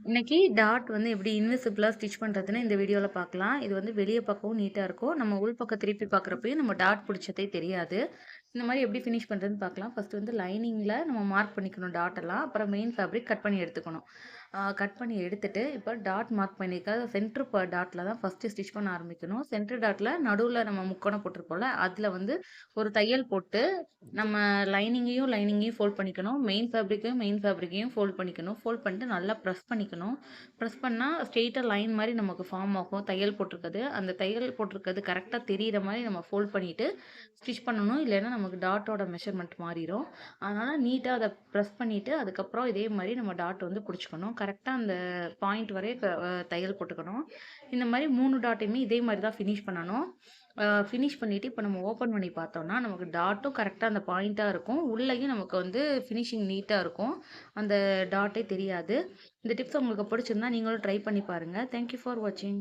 இன்னைக்கு டாட் வந்து எப்படி இன்விசிபிளா ஸ்டிச் பண்றதுன்னு இந்த வீடியோல பார்க்கலாம். இது வந்து வெளிய பார்க்கவும் நீட்டா இருக்கும். நம்ம உள் பக்கம் திருப்பி பார்க்குறப்பயும் நம்ம டாட் பிடிச்சதே தெரியாது. இந்த மாரி எப்படி ஃபினிஷ் பண்றதுன்னு பார்க்கலாம். ஃபர்ஸ்ட் வந்து லைனிங்ல நம்ம மார்க் பண்ணிக்கணும் டாட் எல்லாம். அப்புறம் மெயின் ஃபேப்ரிக் கட் பண்ணி எடுத்துக்கணும். கட் பண்ணி எடுத்துட்டு இப்போ டாட் மார்க் பண்ணியிருக்க சென்டர் டாட்ல தான் ஃபர்ஸ்ட் ஸ்டிச் பண்ண ஆரம்பிக்கணும். சென்டர் டாட்ல நடுவுல நம்ம முக்கோணம் போட்டிருப்போம்ல, அதுல வந்து ஒரு தையல் போட்டு நம்ம லைனிங்கையும் ஃபோல்ட் பண்ணிக்கணும். மெயின் ஃபேப்ரிக்கையும் ஃபோல்ட் பண்ணிக்கணும். ஃபோல்ட் பண்ணிட்டு நல்லா ப்ரெஸ் பண்ணிக்கணும். ப்ரெஸ் பண்ணால் ஸ்ட்ரெயிட்டாக லைன் மாதிரி நமக்கு ஃபார்ம் ஆகும் தையல் போட்டிருக்கிறது. அந்த தையல் போட்டிருக்கிறது கரெக்டாக தெரியிற மாதிரி நம்ம ஃபோல்ட் பண்ணிவிட்டு ஸ்டிச் பண்ணணும். இல்லைன்னா நமக்கு டாட்டோட மெஷர்மெண்ட் மாறிடும். அதனால் நீட்டாக அதை ப்ரெஸ் பண்ணிவிட்டு அதுக்கப்புறம் இதே மாதிரி நம்ம டாட் வந்து பிடிச்சிக்கணும். கரெக்டாக அந்த பாயிண்ட் வரைய தையல் போட்டுக்கணும். இந்த மாதிரி 3 டாட்டையுமே இதே மாதிரி தான் ஃபினிஷ் பண்ணணும். ஃபினிஷ் பண்ணிவிட்டு இப்போ நம்ம ஓப்பன் பண்ணி பார்த்தோம்னா நமக்கு டாட்டும் கரெக்டாக அந்த பாயிண்ட்டாக இருக்கும். உள்ளேயும் நமக்கு வந்து ஃபினிஷிங் நீட்டாக இருக்கும். அந்த டாட்டே தெரியாது. இந்த டிப்ஸ் உங்களுக்கு பிடிச்சிருந்தா நீங்களும் ட்ரை பண்ணி பாருங்கள். தேங்க்யூ ஃபார் வாட்சிங்.